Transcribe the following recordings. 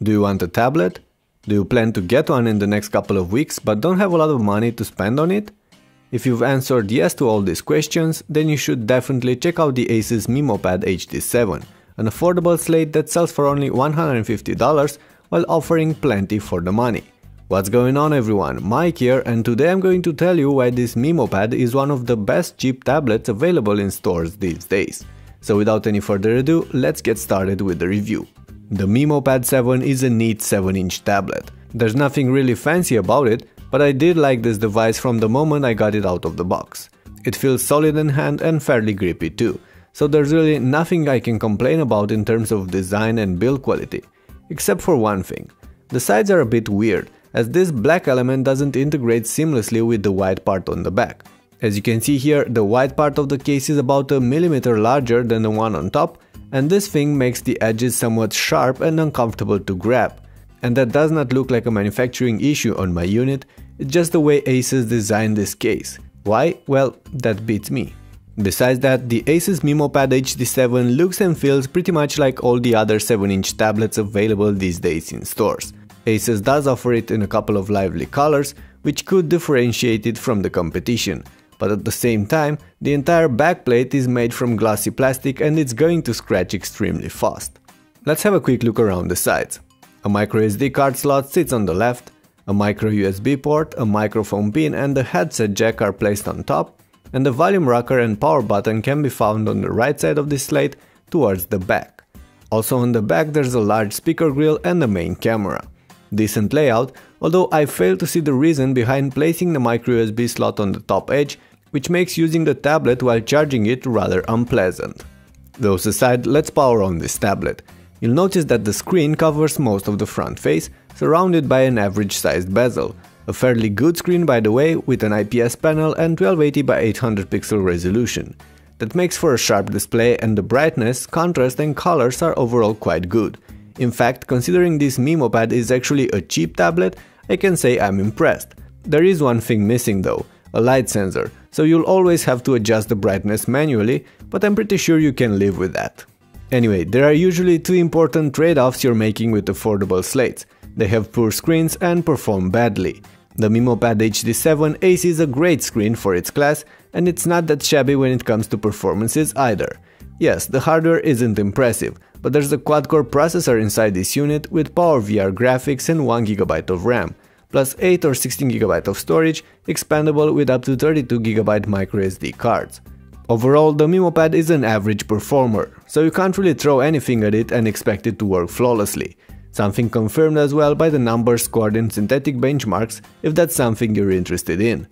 Do you want a tablet? Do you plan to get one in the next couple of weeks but don't have a lot of money to spend on it? If you've answered yes to all these questions, then you should definitely check out the Asus MeMO Pad HD7, an affordable slate that sells for only $150 while offering plenty for the money. What's going on everyone, Mike here, and today I'm going to tell you why this MeMO Pad is one of the best cheap tablets available in stores these days. So without any further ado, let's get started with the review. The MeMO Pad 7 is a neat 7-inch tablet. There's nothing really fancy about it, but I did like this device from the moment I got it out of the box. It feels solid in hand and fairly grippy too, so there's really nothing I can complain about in terms of design and build quality. Except for one thing. The sides are a bit weird, as this black element doesn't integrate seamlessly with the white part on the back. As you can see here, the white part of the case is about a millimeter larger than the one on top, and this thing makes the edges somewhat sharp and uncomfortable to grab. And that does not look like a manufacturing issue on my unit, it's just the way Asus designed this case. Why? Well, that beats me. Besides that, the Asus MeMO Pad HD7 looks and feels pretty much like all the other 7-inch tablets available these days in stores. Asus does offer it in a couple of lively colors, which could differentiate it from the competition. But at the same time, the entire backplate is made from glossy plastic and it's going to scratch extremely fast. Let's have a quick look around the sides. A microSD card slot sits on the left, a micro USB port, a microphone pin and a headset jack are placed on top, and the volume rocker and power button can be found on the right side of the slate towards the back. Also on the back there's a large speaker grill and the main camera. Decent layout, although I fail to see the reason behind placing the microUSB slot on the top edge, which makes using the tablet while charging it rather unpleasant. Those aside, let's power on this tablet. You'll notice that the screen covers most of the front face, surrounded by an average sized bezel. A fairly good screen by the way, with an IPS panel and 1280 by 800 pixel resolution. That makes for a sharp display and the brightness, contrast and colors are overall quite good. In fact, considering this MeMO Pad is actually a cheap tablet, I can say I'm impressed. There is one thing missing though, a light sensor, so you'll always have to adjust the brightness manually, but I'm pretty sure you can live with that. Anyway, there are usually two important trade-offs you're making with affordable slates. They have poor screens and perform badly. The MeMO Pad HD7 Ace is a great screen for its class, and it's not that shabby when it comes to performances either. Yes, the hardware isn't impressive, but there's a quad-core processor inside this unit with PowerVR graphics and 1GB of RAM, plus 8 or 16GB of storage, expandable with up to 32GB microSD cards. Overall, the MeMO Pad is an average performer, so you can't really throw anything at it and expect it to work flawlessly. Something confirmed as well by the numbers scored in synthetic benchmarks, if that's something you're interested in.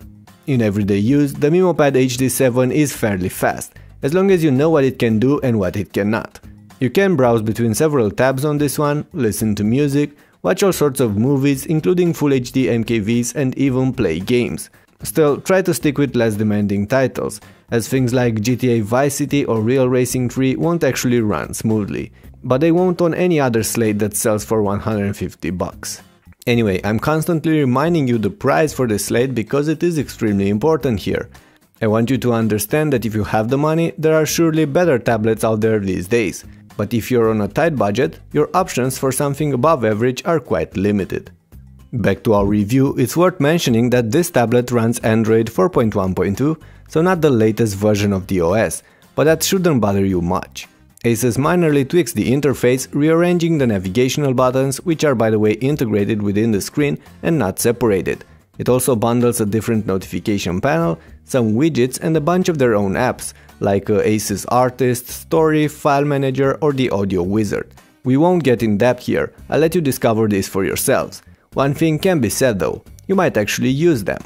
In everyday use, the MeMO Pad HD7 is fairly fast, as long as you know what it can do and what it cannot. You can browse between several tabs on this one, listen to music, watch all sorts of movies including Full HD MKVs and even play games. Still, try to stick with less demanding titles, as things like GTA Vice City or Real Racing 3 won't actually run smoothly, but they won't on any other slate that sells for $150. Anyway, I'm constantly reminding you the price for this slate because it is extremely important here. I want you to understand that if you have the money, there are surely better tablets out there these days. But if you're on a tight budget, your options for something above average are quite limited. Back to our review, it's worth mentioning that this tablet runs Android 4.1.2, so not the latest version of the OS, but that shouldn't bother you much. Asus minorly tweaks the interface, rearranging the navigational buttons, which are by the way integrated within the screen and not separated. It also bundles a different notification panel, some widgets and a bunch of their own apps, like Asus Artist, Story, File Manager or the Audio Wizard. We won't get in depth here, I'll let you discover this for yourselves. One thing can be said though, you might actually use them.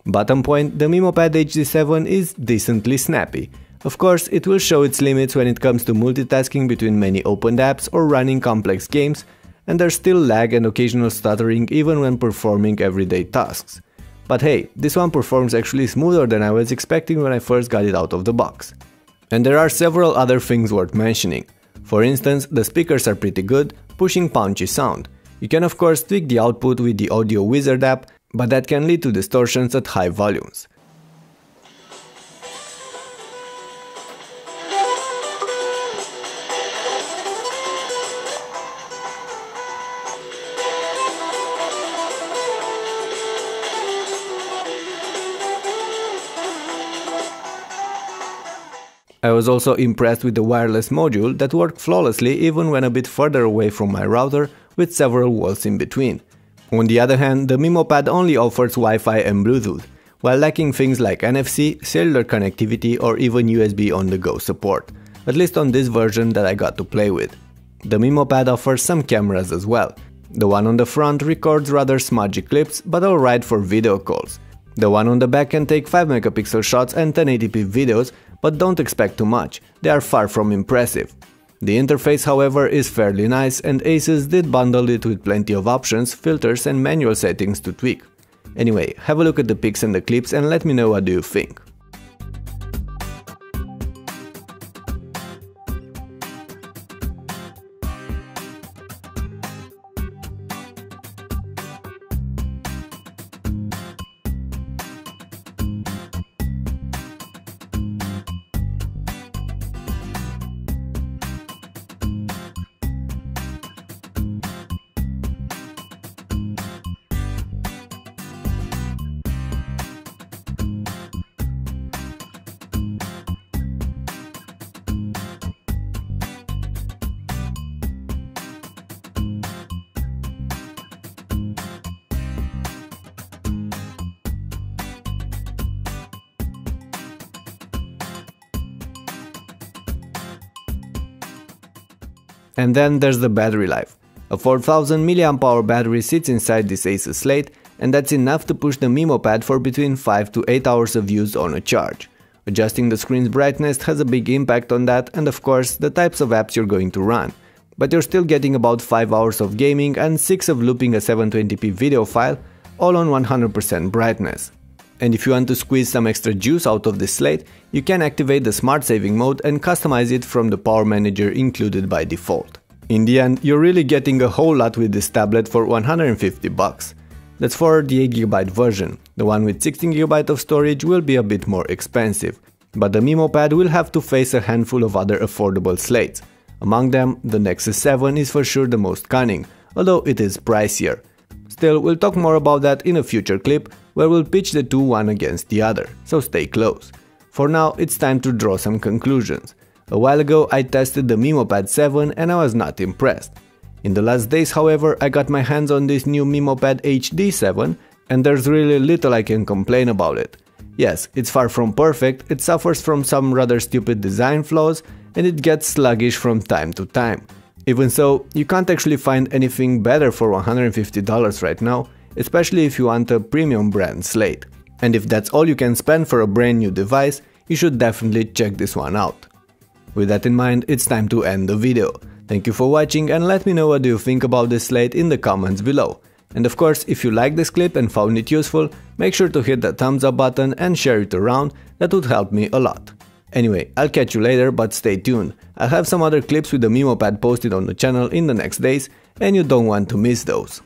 Bottom point, the MeMO Pad HD7 is decently snappy. Of course, it will show its limits when it comes to multitasking between many opened apps or running complex games, and there's still lag and occasional stuttering even when performing everyday tasks. But hey, this one performs actually smoother than I was expecting when I first got it out of the box. And there are several other things worth mentioning. For instance, the speakers are pretty good, pushing punchy sound. You can of course tweak the output with the Audio Wizard app, but that can lead to distortions at high volumes. I was also impressed with the wireless module that worked flawlessly even when a bit further away from my router with several walls in between. On the other hand, the MeMo Pad only offers Wi-Fi and Bluetooth, while lacking things like NFC, cellular connectivity or even USB on-the-go support, at least on this version that I got to play with. The MeMo Pad offers some cameras as well. The one on the front records rather smudgy clips, but alright for video calls. The one on the back can take 5MP shots and 1080p videos, but don't expect too much, they are far from impressive. The interface, however, is fairly nice, and Asus did bundle it with plenty of options, filters and manual settings to tweak. Anyway, have a look at the pics and the clips and let me know what do you think. And then there's the battery life. A 4000 mAh battery sits inside this Asus Slate, and that's enough to push the MeMo Pad for between 5 to 8 hours of use on a charge. Adjusting the screen's brightness has a big impact on that, and of course the types of apps you're going to run. But you're still getting about 5 hours of gaming and 6 of looping a 720p video file, all on 100% brightness. And if you want to squeeze some extra juice out of this Slate, you can activate the smart saving mode and customize it from the power manager included by default. In the end, you're really getting a whole lot with this tablet for 150 bucks. That's for the 8GB version. The one with 16GB of storage will be a bit more expensive, but the MeMo Pad will have to face a handful of other affordable slates. Among them, the Nexus 7 is for sure the most cunning, although it is pricier. Still, we'll talk more about that in a future clip, where we'll pitch the two one against the other, so stay close. For now, it's time to draw some conclusions. A while ago I tested the MeMo Pad 7 and I was not impressed. In the last days, however, I got my hands on this new MeMo Pad HD 7 and there's really little I can complain about it. Yes, it's far from perfect, it suffers from some rather stupid design flaws and it gets sluggish from time to time. Even so, you can't actually find anything better for $150 right now, especially if you want a premium brand Slate. And if that's all you can spend for a brand new device, you should definitely check this one out. With that in mind, it's time to end the video. Thank you for watching and let me know what you think about this Slate in the comments below. And of course, if you liked this clip and found it useful, make sure to hit that thumbs up button and share it around, that would help me a lot. Anyway, I'll catch you later, but stay tuned. I'll have some other clips with the MeMo Pad posted on the channel in the next days, and you don't want to miss those.